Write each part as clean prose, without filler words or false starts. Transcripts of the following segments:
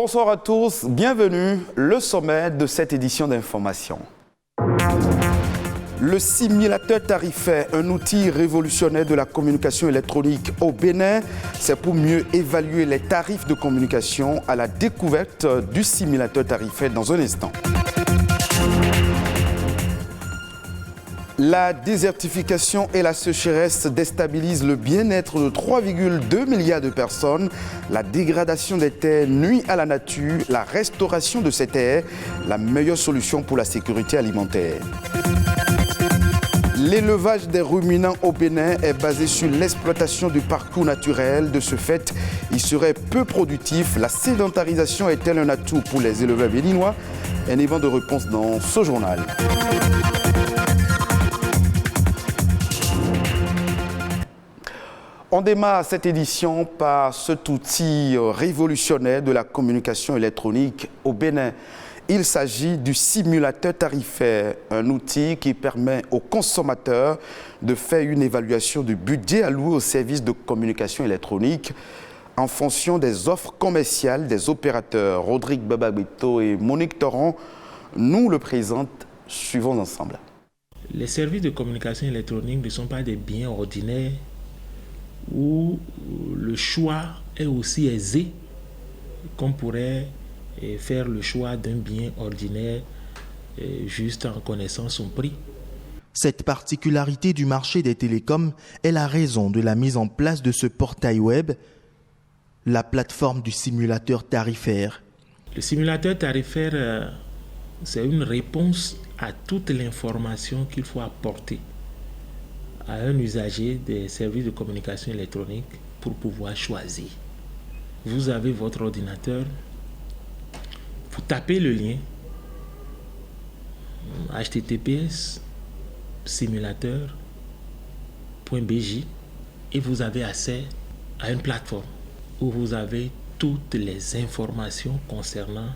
Bonsoir à tous, bienvenue, le sommet de cette édition d'information. Le simulateur tarifaire, un outil révolutionnaire de la communication électronique au Bénin, c'est pour mieux évaluer les tarifs de communication à la découverte du simulateur tarifaire dans un instant. La désertification et la sécheresse déstabilisent le bien-être de 3,2 milliards de personnes. La dégradation des terres nuit à la nature. La restauration de ces terres, la meilleure solution pour la sécurité alimentaire. L'élevage des ruminants au Bénin est basé sur l'exploitation du parcours naturel. De ce fait, il serait peu productif. La sédentarisation est-elle un atout pour les éleveurs béninois? Un élément de réponse dans ce journal. On démarre cette édition par cet outil révolutionnaire de la communication électronique au Bénin. Il s'agit du simulateur tarifaire, un outil qui permet aux consommateurs de faire une évaluation du budget alloué aux services de communication électronique en fonction des offres commerciales des opérateurs. Rodrigue Bababito et Monique Torrent nous le présentent. Suivons ensemble. Les services de communication électronique ne sont pas des biens ordinaires où le choix est aussi aisé qu'on pourrait faire le choix d'un bien ordinaire juste en connaissant son prix. Cette particularité du marché des télécoms est la raison de la mise en place de ce portail web, la plateforme du simulateur tarifaire. Le simulateur tarifaire, c'est une réponse à toute l'information qu'il faut apporter à un usager des services de communication électronique pour pouvoir choisir. Vous avez votre ordinateur, vous tapez le lien https simulateur.bj et vous avez accès à une plateforme où vous avez toutes les informations concernant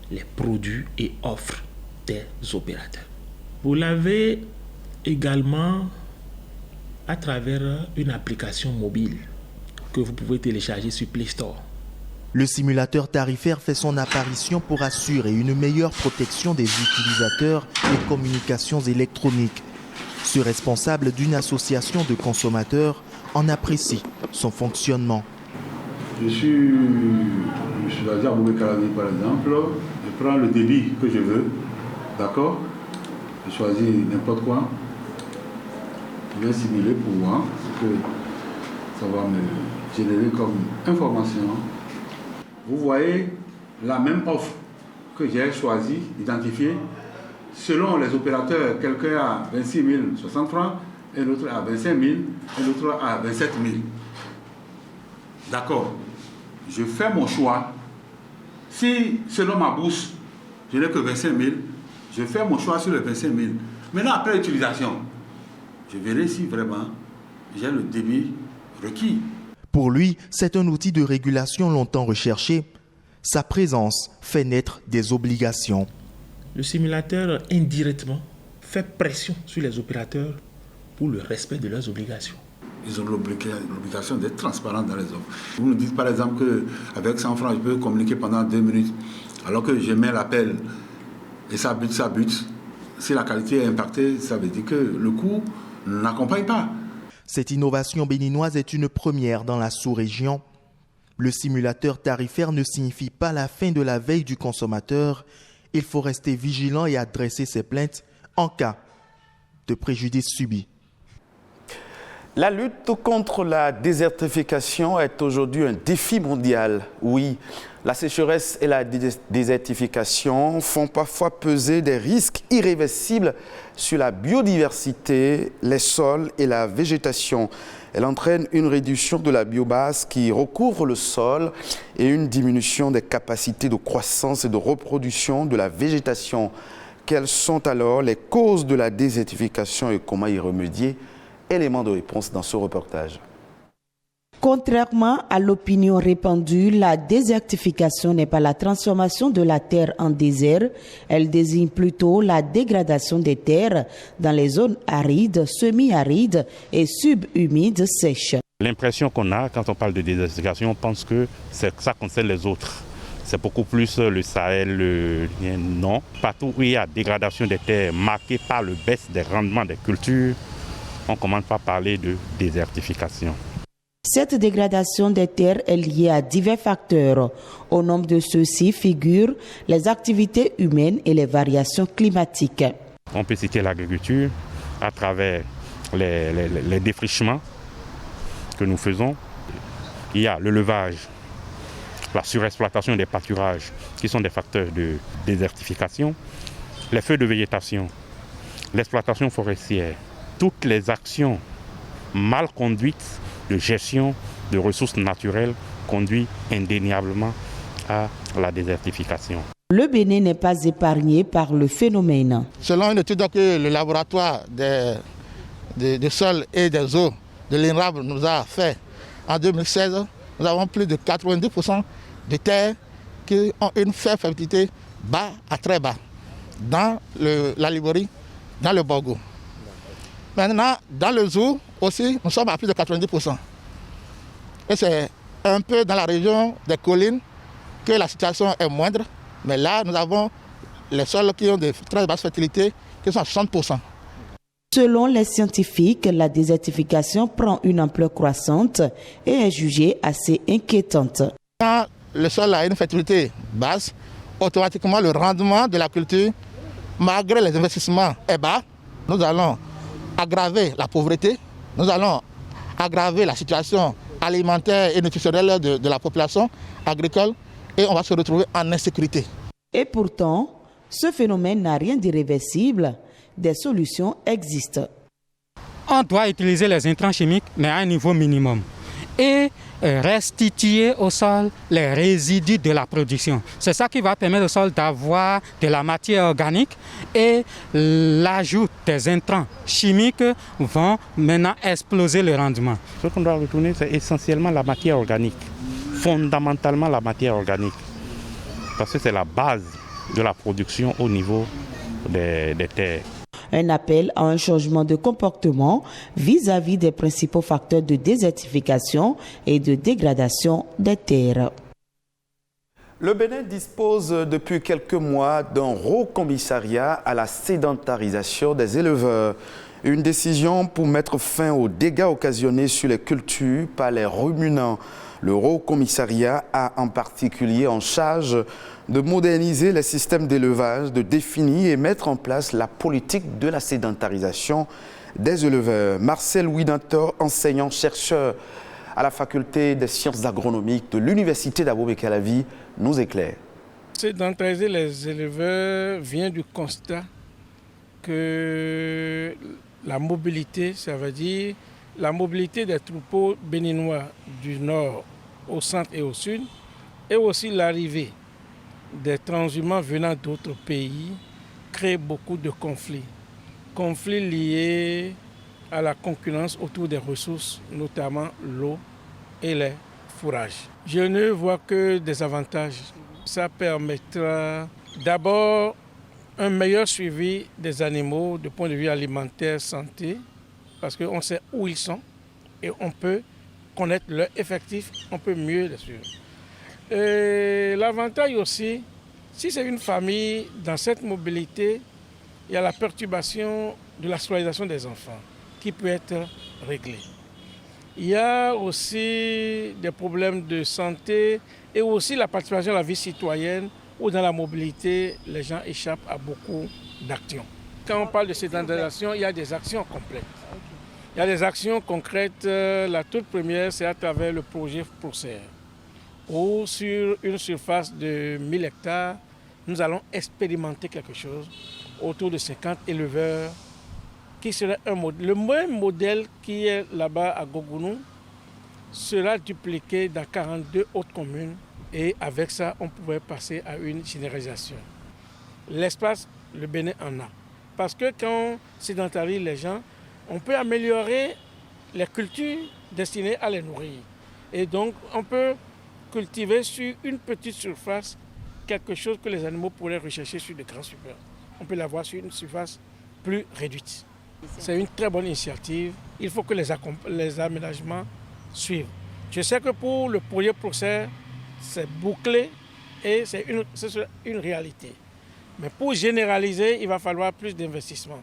les produits et offres des opérateurs. Vous l'avez également à travers une application mobile que vous pouvez télécharger sur Play Store. Le simulateur tarifaire fait son apparition pour assurer une meilleure protection des utilisateurs des communications électroniques. Ce responsable d'une association de consommateurs en apprécie son fonctionnement. Je suis basé à Boubé-Kalani par exemple. Je prends le débit que je veux, d'accord? Je choisis n'importe quoi. Je vais simuler pour moi ce que ça va me générer comme information. Vous voyez la même offre que j'ai choisie, identifiée, selon les opérateurs, quelqu'un a 26 060 francs, et l'autre a 25 000, et l'autre a 27 000. D'accord. Je fais mon choix. Si, selon ma bourse, je n'ai que 25 000, je fais mon choix sur les 25 000. Maintenant, après l'utilisation, je verrai si vraiment j'ai le débit requis. Pour lui, c'est un outil de régulation longtemps recherché. Sa présence fait naître des obligations. Le simulateur, indirectement, fait pression sur les opérateurs pour le respect de leurs obligations. Ils ont l'obligation d'être transparents dans les offres. Vous nous dites par exemple qu'avec 100 francs, je peux communiquer pendant 2 minutes, alors que je mets l'appel et ça bute. Si la qualité est impactée, ça veut dire que le coût n'accompagne pas. Cette innovation béninoise est une première dans la sous-région. Le simulateur tarifaire ne signifie pas la fin de la veille du consommateur. Il faut rester vigilant et adresser ses plaintes en cas de préjudice subi. La lutte contre la désertification est aujourd'hui un défi mondial. Oui, la sécheresse et la désertification font parfois peser des risques irréversibles sur la biodiversité, les sols et la végétation. Elle entraîne une réduction de la biomasse qui recouvre le sol et une diminution des capacités de croissance et de reproduction de la végétation. Quelles sont alors les causes de la désertification et comment y remédier? Élément de réponse dans ce reportage. Contrairement à l'opinion répandue, la désertification n'est pas la transformation de la terre en désert. Elle désigne plutôt la dégradation des terres dans les zones arides, semi-arides et subhumides sèches. L'impression qu'on a quand on parle de désertification, on pense que ça concerne les autres. C'est beaucoup plus le Sahel, non. Partout où il y a dégradation des terres marquée par le baisse des rendements des cultures, on commence par parler de désertification. Cette dégradation des terres est liée à divers facteurs. Au nombre de ceux-ci figurent les activités humaines et les variations climatiques. On peut citer l'agriculture à travers les défrichements que nous faisons. Il y a le levage, la surexploitation des pâturages qui sont des facteurs de désertification, les feux de végétation, l'exploitation forestière, toutes les actions mal conduites de gestion de ressources naturelles conduisent indéniablement à la désertification. Le Bénin n'est pas épargné par le phénomène. Selon une étude que le laboratoire des sols et des eaux de l'INRAB nous a fait en 2016, nous avons plus de 90% de terres qui ont une faible fertilité bas à très bas dans la Liborie, dans le Borgo. Maintenant, dans le Zou aussi, nous sommes à plus de 90%. Et c'est un peu dans la région des collines que la situation est moindre. Mais là, nous avons les sols qui ont de très basses fertilités, qui sont à 60%. Selon les scientifiques, la désertification prend une ampleur croissante et est jugée assez inquiétante. Quand le sol a une fertilité basse, automatiquement le rendement de la culture, malgré les investissements, est bas. Nous allons aggraver la pauvreté, nous allons aggraver la situation alimentaire et nutritionnelle de la population agricole et on va se retrouver en insécurité. Et pourtant, ce phénomène n'a rien d'irréversible. Des solutions existent. On doit utiliser les intrants chimiques, mais à un niveau minimum. Et restituer au sol les résidus de la production. C'est ça qui va permettre au sol d'avoir de la matière organique et l'ajout des intrants chimiques vont maintenant exploser le rendement. Ce qu'on doit retourner, c'est essentiellement la matière organique, fondamentalement la matière organique, parce que c'est la base de la production au niveau des terres. Un appel à un changement de comportement vis-à-vis des principaux facteurs de désertification et de dégradation des terres. Le Bénin dispose depuis quelques mois d'un haut commissariat à la sédentarisation des éleveurs. Une décision pour mettre fin aux dégâts occasionnés sur les cultures par les ruminants. Le haut commissariat a en particulier en charge de moderniser les systèmes d'élevage, de définir et mettre en place la politique de la sédentarisation des éleveurs. Marcel Ouidantor, enseignant-chercheur à la faculté des sciences agronomiques de l'université d'Abomey-Calavi, nous éclaire. Sédentariser les éleveurs vient du constat que la mobilité, ça veut dire la mobilité des troupeaux béninois du nord au centre et au sud, et aussi l'arrivée des transhumants venant d'autres pays crée beaucoup de conflits. Conflits liés à la concurrence autour des ressources, notamment l'eau et les fourrages. Je ne vois que des avantages. Ça permettra d'abord un meilleur suivi des animaux du point de vue alimentaire, santé, parce qu'on sait où ils sont et on peut connaître leur effectif, on peut mieux les suivre. Et l'avantage aussi, si c'est une famille, dans cette mobilité, il y a la perturbation de la scolarisation des enfants qui peut être réglée. Il y a aussi des problèmes de santé et aussi la participation à la vie citoyenne où dans la mobilité, les gens échappent à beaucoup d'actions. Quand on parle de sédentarisation, il y a des actions complètes. Il y a des actions concrètes. La toute première, c'est à travers le projet PROCER, où sur une surface de 1000 hectares, nous allons expérimenter quelque chose autour de 50 éleveurs qui serait un modèle. Le même modèle qui est là-bas à Gogounou sera dupliqué dans 42 autres communes et avec ça, on pourrait passer à une généralisation. L'espace, le Bénin en a. Parce que quand on sédentarise les gens, on peut améliorer les cultures destinées à les nourrir. Et donc, on peut cultiver sur une petite surface quelque chose que les animaux pourraient rechercher sur de grandes surfaces. On peut l'avoir sur une surface plus réduite. C'est une très bonne initiative. Il faut que les aménagements suivent. Je sais que pour le projet PROCER, c'est bouclé et c'est une réalité. Mais pour généraliser, il va falloir plus d'investissement.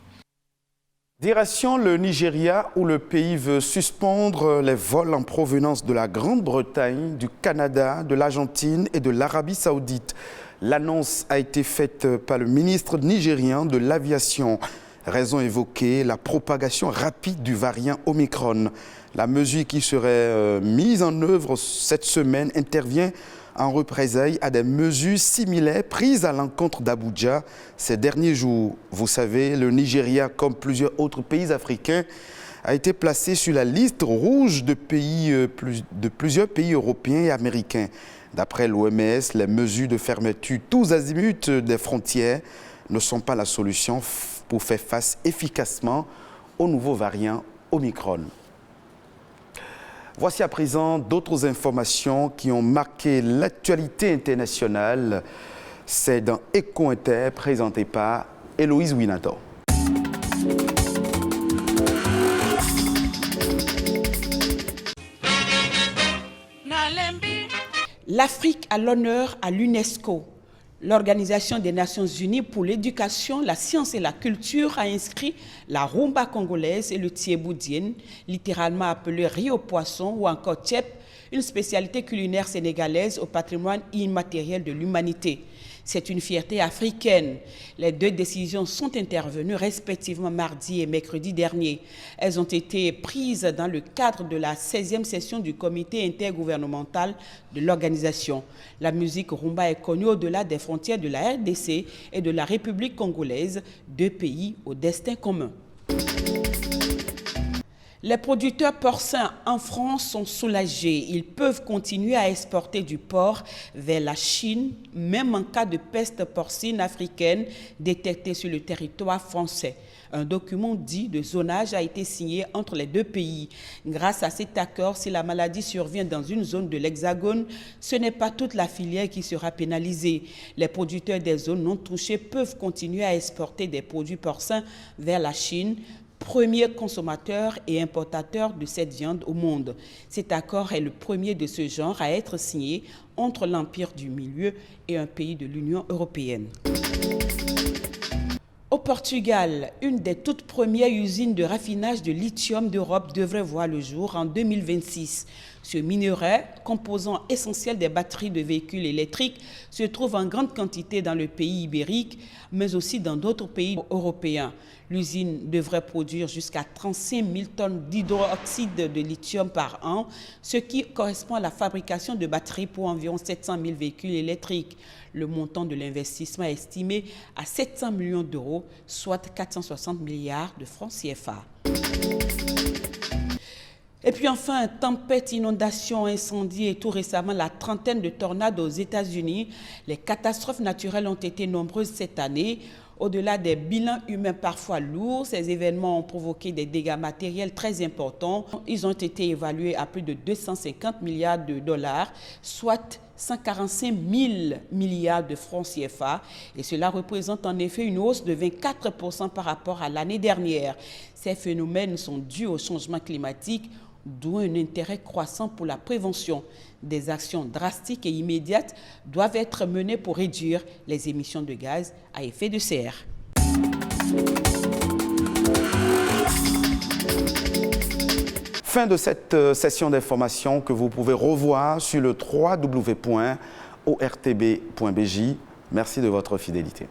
Direction le Nigeria, où le pays veut suspendre les vols en provenance de la Grande-Bretagne, du Canada, de l'Argentine et de l'Arabie Saoudite. L'annonce a été faite par le ministre nigérien de l'Aviation. Raison évoquée, la propagation rapide du variant Omicron. La mesure qui serait mise en œuvre cette semaine intervient en représailles à des mesures similaires prises à l'encontre d'Abuja ces derniers jours. Vous savez, le Nigeria, comme plusieurs autres pays africains, a été placé sur la liste rouge de plusieurs pays européens et américains. D'après l'OMS, les mesures de fermeture tous azimuts des frontières ne sont pas la solution pour faire face efficacement au nouveau variant Omicron. Voici à présent d'autres informations qui ont marqué l'actualité internationale. C'est dans Eco Inter, présenté par Héloïse Winato. L'Afrique à l'honneur à l'UNESCO. L'Organisation des Nations Unies pour l'éducation, la science et la culture a inscrit la rumba congolaise et le thiéboudien, littéralement appelé riz au poisson ou encore tchèp, une spécialité culinaire sénégalaise au patrimoine immatériel de l'humanité. C'est une fierté africaine. Les deux décisions sont intervenues respectivement mardi et mercredi dernier. Elles ont été prises dans le cadre de la 16e session du comité intergouvernemental de l'organisation. La musique rumba est connue au-delà des frontières de la RDC et de la République congolaise, deux pays au destin commun. Les producteurs porcins en France sont soulagés. Ils peuvent continuer à exporter du porc vers la Chine, même en cas de peste porcine africaine détectée sur le territoire français. Un document dit de zonage a été signé entre les deux pays. Grâce à cet accord, si la maladie survient dans une zone de l'Hexagone, ce n'est pas toute la filière qui sera pénalisée. Les producteurs des zones non touchées peuvent continuer à exporter des produits porcins vers la Chine, premier consommateur et importateur de cette viande au monde. Cet accord est le premier de ce genre à être signé entre l'Empire du Milieu et un pays de l'Union européenne. Au Portugal, une des toutes premières usines de raffinage de lithium d'Europe devrait voir le jour en 2026. Ce minerai, composant essentiel des batteries de véhicules électriques, se trouve en grande quantité dans le pays ibérique, mais aussi dans d'autres pays européens. L'usine devrait produire jusqu'à 35 000 tonnes d'hydroxyde de lithium par an, ce qui correspond à la fabrication de batteries pour environ 700 000 véhicules électriques. Le montant de l'investissement est estimé à 700 millions d'euros, soit 460 milliards de francs CFA. Et puis enfin, tempête, inondation, incendie et tout récemment la trentaine de tornades aux États-Unis. Les catastrophes naturelles ont été nombreuses cette année. Au-delà des bilans humains parfois lourds, ces événements ont provoqué des dégâts matériels très importants. Ils ont été évalués à plus de 250 milliards de dollars, soit 145 000 milliards de francs CFA. Et cela représente en effet une hausse de 24% par rapport à l'année dernière. Ces phénomènes sont dus au changement climatique, d'où un intérêt croissant pour la prévention. Des actions drastiques et immédiates doivent être menées pour réduire les émissions de gaz à effet de serre. Fin de cette session d'information que vous pouvez revoir sur le www.ortb.bj. Merci de votre fidélité.